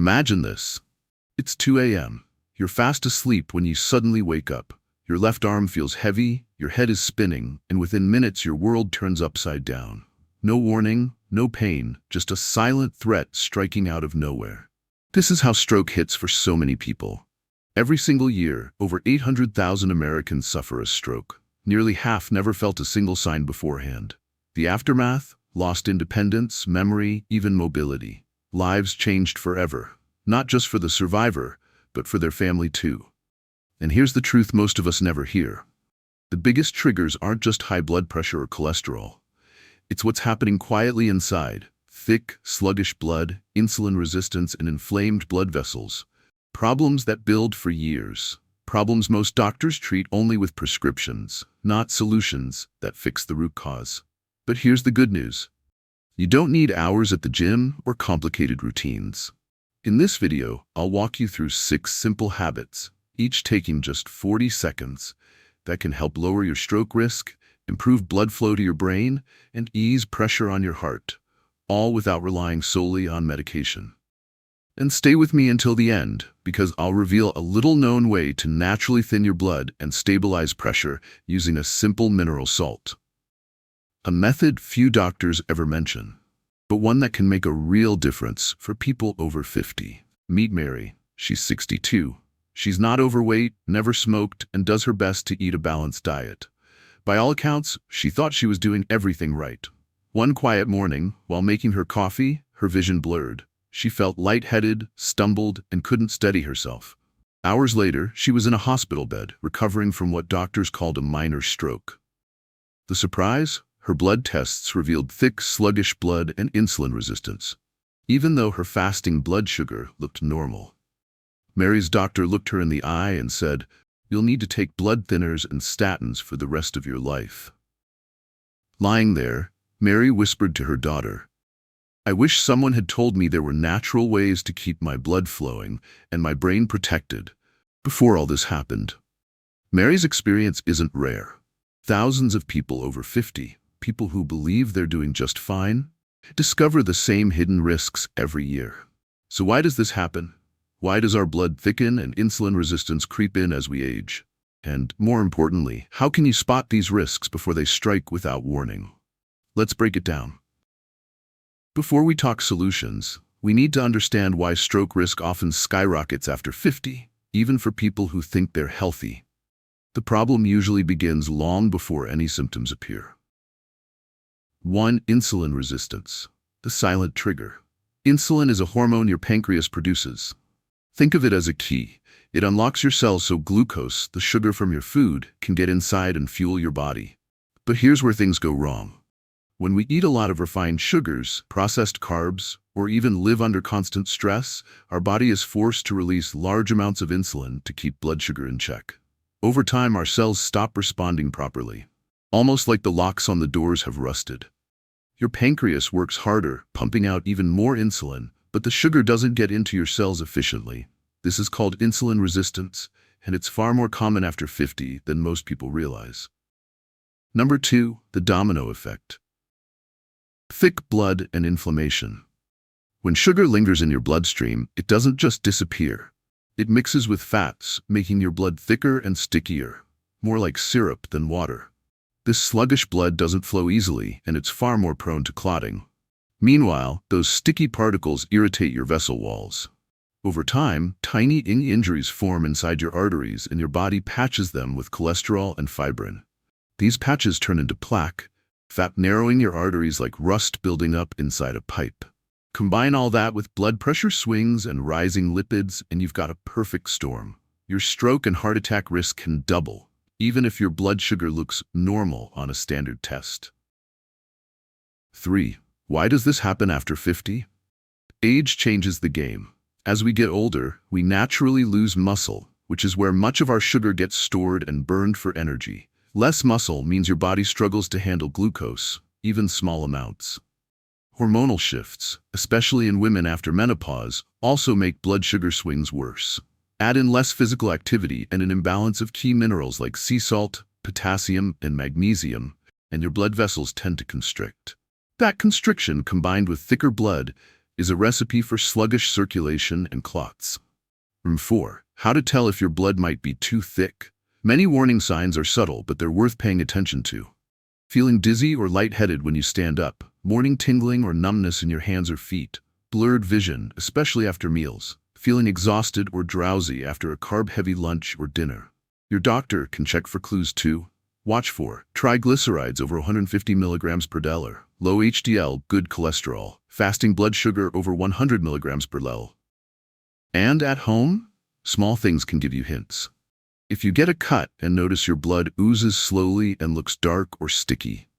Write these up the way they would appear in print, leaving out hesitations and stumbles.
Imagine this. It's 2 a.m. You're fast asleep when you suddenly wake up. Your left arm feels heavy, your head is spinning, and within minutes your world turns upside down. No warning, no pain, just a silent threat striking out of nowhere. This is how stroke hits for so many people. Every single year, over 800,000 Americans suffer a stroke. Nearly half never felt a single sign beforehand. The aftermath? Lost independence, memory, even mobility. Lives changed forever. Not just for the survivor, but for their family too. And here's the truth most of us never hear. The biggest triggers aren't just high blood pressure or cholesterol. It's what's happening quietly inside. Thick, sluggish blood, insulin resistance, and inflamed blood vessels. Problems that build for years. Problems most doctors treat only with prescriptions, not solutions that fix the root cause. But here's the good news. You don't need hours at the gym or complicated routines. In this video, I'll walk you through 6 simple habits, each taking just 40 seconds, that can help lower your stroke risk, improve blood flow to your brain, and ease pressure on your heart, all without relying solely on medication. And stay with me until the end, because I'll reveal a little-known way to naturally thin your blood and stabilize pressure using a simple mineral salt. A method few doctors ever mention, but one that can make a real difference for people over 50. Meet Mary. She's 62. She's not overweight, never smoked, and does her best to eat a balanced diet. By all accounts, she thought she was doing everything right. One quiet morning, while making her coffee, her vision blurred. She felt lightheaded, stumbled, and couldn't steady herself. Hours later, she was in a hospital bed, recovering from what doctors called a minor stroke. The surprise? Her blood tests revealed thick, sluggish blood and insulin resistance, even though her fasting blood sugar looked normal. Mary's doctor looked her in the eye and said, "You'll need to take blood thinners and statins for the rest of your life." Lying there, Mary whispered to her daughter, "I wish someone had told me there were natural ways to keep my blood flowing and my brain protected before all this happened." Mary's experience isn't rare. Thousands of people over 50, people who believe they're doing just fine, discover the same hidden risks every year. So why does this happen? Why does our blood thicken and insulin resistance creep in as we age? And more importantly, how can you spot these risks before they strike without warning? Let's break it down. Before we talk solutions, we need to understand why stroke risk often skyrockets after 50, even for people who think they're healthy. The problem usually begins long before any symptoms appear. 1. Insulin resistance. The silent trigger. Insulin is a hormone your pancreas produces. Think of it as a key. It unlocks your cells so glucose, the sugar from your food, can get inside and fuel your body. But here's where things go wrong. When we eat a lot of refined sugars, processed carbs, or even live under constant stress, our body is forced to release large amounts of insulin to keep blood sugar in check. Over time, our cells stop responding properly, almost like the locks on the doors have rusted. Your pancreas works harder, pumping out even more insulin, but the sugar doesn't get into your cells efficiently. This is called insulin resistance, and it's far more common after 50 than most people realize. Number 2, the domino effect. Thick blood and inflammation. When sugar lingers in your bloodstream, it doesn't just disappear. It mixes with fats, making your blood thicker and stickier, more like syrup than water. This sluggish blood doesn't flow easily, and it's far more prone to clotting. Meanwhile, those sticky particles irritate your vessel walls. Over time, tiny injuries form inside your arteries, and your body patches them with cholesterol and fibrin. These patches turn into plaque, fat narrowing your arteries like rust building up inside a pipe. Combine all that with blood pressure swings and rising lipids, and you've got a perfect storm. Your stroke and heart attack risk can double, even if your blood sugar looks normal on a standard test. 3. Why does this happen after 50? Age changes the game. As we get older, we naturally lose muscle, which is where much of our sugar gets stored and burned for energy. Less muscle means your body struggles to handle glucose, even small amounts. Hormonal shifts, especially in women after menopause, also make blood sugar swings worse. Add in less physical activity and an imbalance of key minerals like sea salt, potassium, and magnesium, and your blood vessels tend to constrict. That constriction, combined with thicker blood, is a recipe for sluggish circulation and clots. 4. How to tell if your blood might be too thick. Many warning signs are subtle, but they're worth paying attention to. Feeling dizzy or lightheaded when you stand up, morning tingling or numbness in your hands or feet, blurred vision, especially after meals, feeling exhausted or drowsy after a carb-heavy lunch or dinner. Your doctor can check for clues too. Watch for triglycerides over 150 milligrams per deciliter, low HDL, good cholesterol, fasting blood sugar over 100 milligrams per deciliter. And at home, small things can give you hints. If you get a cut and notice your blood oozes slowly and looks dark or sticky,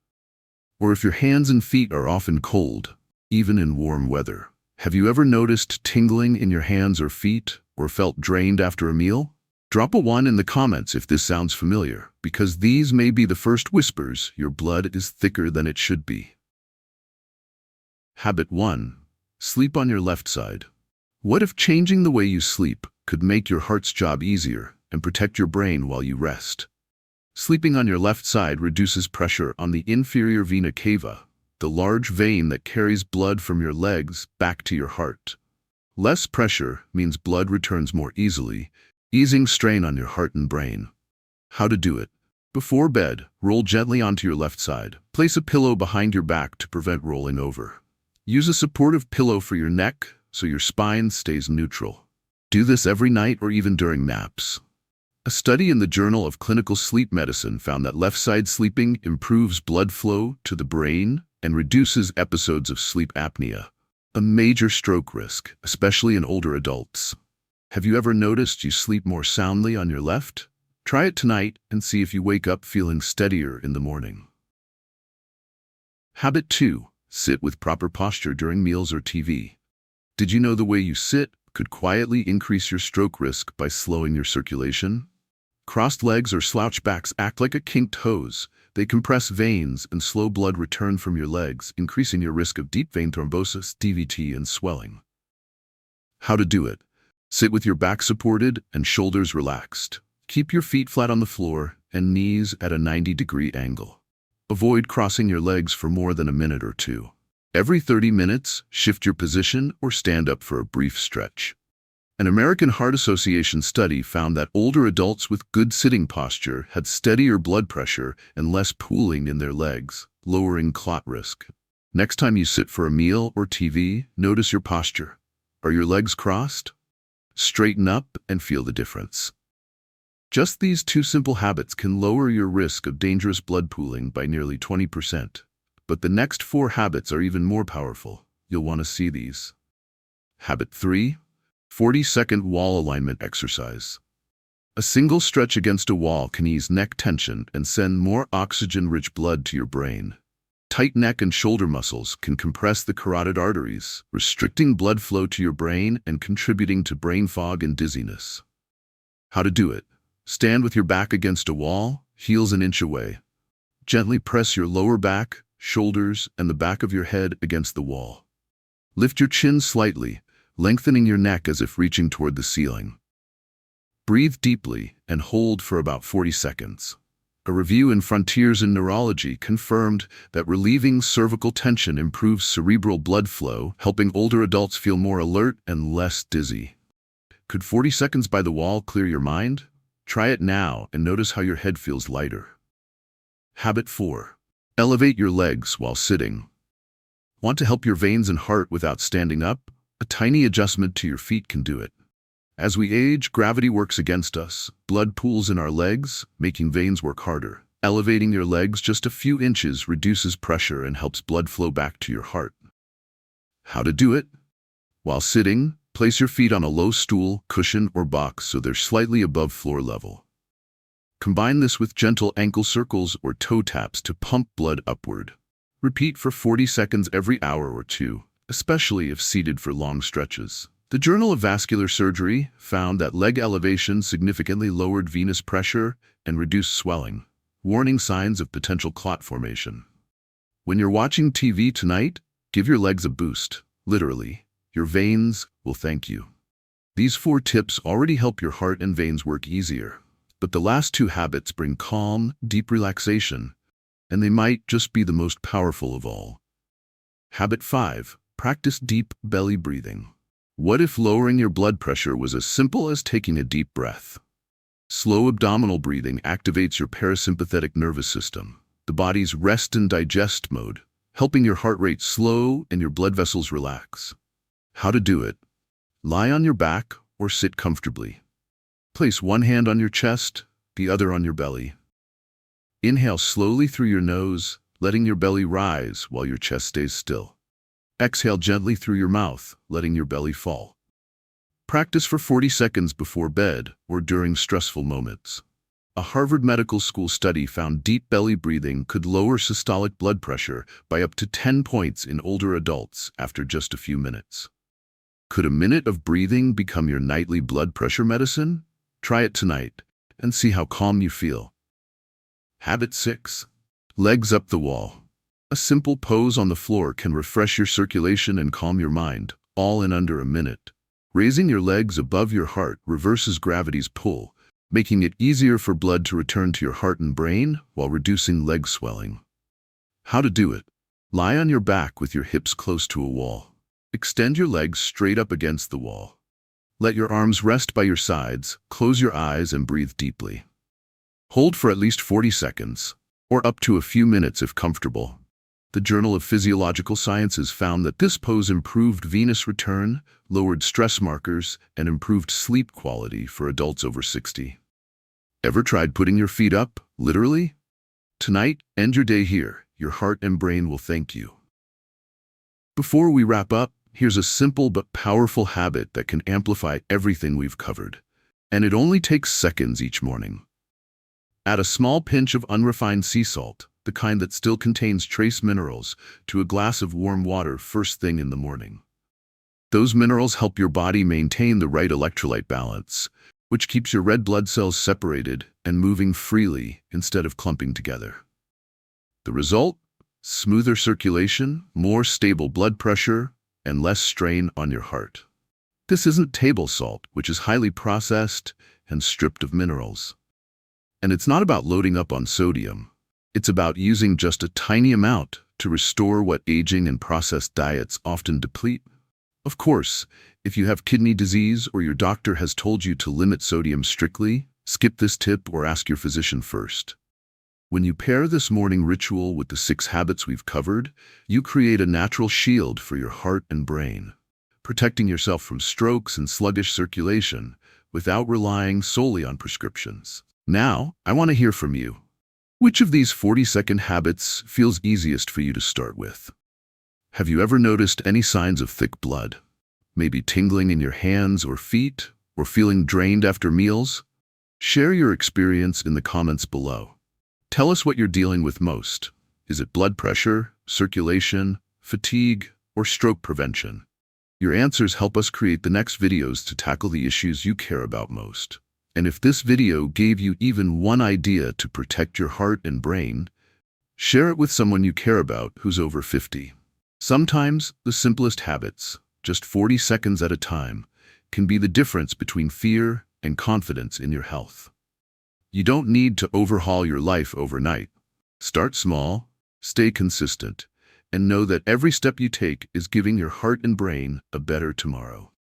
or if your hands and feet are often cold, even in warm weather. Have you ever noticed tingling in your hands or feet, or felt drained after a meal? Drop a 1 in the comments if this sounds familiar, because these may be the first whispers your blood is thicker than it should be. Habit 1. Sleep on your left side. What if changing the way you sleep could make your heart's job easier and protect your brain while you rest? Sleeping on your left side reduces pressure on the inferior vena cava, the large vein that carries blood from your legs back to your heart. Less pressure means blood returns more easily, easing strain on your heart and brain. How to do it? Before bed, roll gently onto your left side. Place a pillow behind your back to prevent rolling over. Use a supportive pillow for your neck so your spine stays neutral. Do this every night or even during naps. A study in the Journal of Clinical Sleep Medicine found that left-side sleeping improves blood flow to the brain and reduces episodes of sleep apnea, a major stroke risk, especially in older adults. Have you ever noticed you sleep more soundly on your left? Try it tonight and see if you wake up feeling steadier in the morning. Habit 2. Sit with proper posture during meals or TV. Did you know the way you sit could quietly increase your stroke risk by slowing your circulation? Crossed legs or slouch backs act like a kinked hose. They compress veins and slow blood return from your legs, increasing your risk of deep vein thrombosis, DVT, and swelling. How to do it? Sit with your back supported and shoulders relaxed. Keep your feet flat on the floor and knees at a 90-degree angle. Avoid crossing your legs for more than a minute or two. Every 30 minutes, shift your position or stand up for a brief stretch. An American Heart Association study found that older adults with good sitting posture had steadier blood pressure and less pooling in their legs, lowering clot risk. Next time you sit for a meal or TV, notice your posture. Are your legs crossed? Straighten up and feel the difference. Just these 2 simple habits can lower your risk of dangerous blood pooling by nearly 20%. But the next 4 habits are even more powerful. You'll want to see these. Habit 3. 40-second wall alignment exercise. A single stretch against a wall can ease neck tension and send more oxygen-rich blood to your brain. Tight neck and shoulder muscles can compress the carotid arteries, restricting blood flow to your brain and contributing to brain fog and dizziness. How to do it? Stand with your back against a wall, heels an inch away. Gently press your lower back, shoulders, and the back of your head against the wall. Lift your chin slightly, lengthening your neck as if reaching toward the ceiling. Breathe deeply and hold for about 40 seconds. A review in Frontiers in Neurology confirmed that relieving cervical tension improves cerebral blood flow, helping older adults feel more alert and less dizzy. Could 40 seconds by the wall clear your mind? Try it now and notice how your head feels lighter. Habit 4. Elevate your legs while sitting. Want to help your veins and heart without standing up? A tiny adjustment to your feet can do it. As we age, gravity works against us. Blood pools in our legs, making veins work harder. Elevating your legs just a few inches reduces pressure and helps blood flow back to your heart. How to do it? While sitting, place your feet on a low stool, cushion, or box so they're slightly above floor level. Combine this with gentle ankle circles or toe taps to pump blood upward. Repeat for 40 seconds every hour or 2. Especially if seated for long stretches. The Journal of Vascular Surgery found that leg elevation significantly lowered venous pressure and reduced swelling, warning signs of potential clot formation. When you're watching TV tonight, give your legs a boost. Literally, your veins will thank you. These 4 tips already help your heart and veins work easier, but the last 2 habits bring calm, deep relaxation, and they might just be the most powerful of all. Habit 5. Practice deep belly breathing. What if lowering your blood pressure was as simple as taking a deep breath? Slow abdominal breathing activates your parasympathetic nervous system, the body's rest and digest mode, helping your heart rate slow and your blood vessels relax. How to do it? Lie on your back or sit comfortably. Place one hand on your chest, the other on your belly. Inhale slowly through your nose, letting your belly rise while your chest stays still. Exhale gently through your mouth, letting your belly fall. Practice for 40 seconds before bed or during stressful moments. A Harvard Medical School study found deep belly breathing could lower systolic blood pressure by up to 10 points in older adults after just a few minutes. Could a minute of breathing become your nightly blood pressure medicine? Try it tonight and see how calm you feel. Habit 6. Legs up the wall. A simple pose on the floor can refresh your circulation and calm your mind, all in under a minute. Raising your legs above your heart reverses gravity's pull, making it easier for blood to return to your heart and brain while reducing leg swelling. How to do it? Lie on your back with your hips close to a wall. Extend your legs straight up against the wall. Let your arms rest by your sides, close your eyes and breathe deeply. Hold for at least 40 seconds, or up to a few minutes if comfortable. The Journal of Physiological Sciences found that this pose improved venous return, lowered stress markers, and improved sleep quality for adults over 60. Ever tried putting your feet up, literally? Tonight, end your day here. Your heart and brain will thank you. Before we wrap up, here's a simple but powerful habit that can amplify everything we've covered. And it only takes seconds each morning. Add a small pinch of unrefined sea salt, the kind that still contains trace minerals, to a glass of warm water first thing in the morning. Those minerals help your body maintain the right electrolyte balance, which keeps your red blood cells separated and moving freely instead of clumping together. The result? Smoother circulation, more stable blood pressure, and less strain on your heart. This isn't table salt, which is highly processed and stripped of minerals. And it's not about loading up on sodium. It's about using just a tiny amount to restore what aging and processed diets often deplete. Of course, if you have kidney disease or your doctor has told you to limit sodium strictly, skip this tip or ask your physician first. When you pair this morning ritual with the 6 habits we've covered, you create a natural shield for your heart and brain, protecting yourself from strokes and sluggish circulation without relying solely on prescriptions. Now, I want to hear from you. Which of these 40-second habits feels easiest for you to start with? Have you ever noticed any signs of thick blood? Maybe tingling in your hands or feet, or feeling drained after meals? Share your experience in the comments below. Tell us what you're dealing with most. Is it blood pressure, circulation, fatigue, or stroke prevention? Your answers help us create the next videos to tackle the issues you care about most. And if this video gave you even one idea to protect your heart and brain, share it with someone you care about who's over 50. Sometimes the simplest habits, just 40 seconds at a time, can be the difference between fear and confidence in your health. You don't need to overhaul your life overnight. Start small, stay consistent, and know that every step you take is giving your heart and brain a better tomorrow.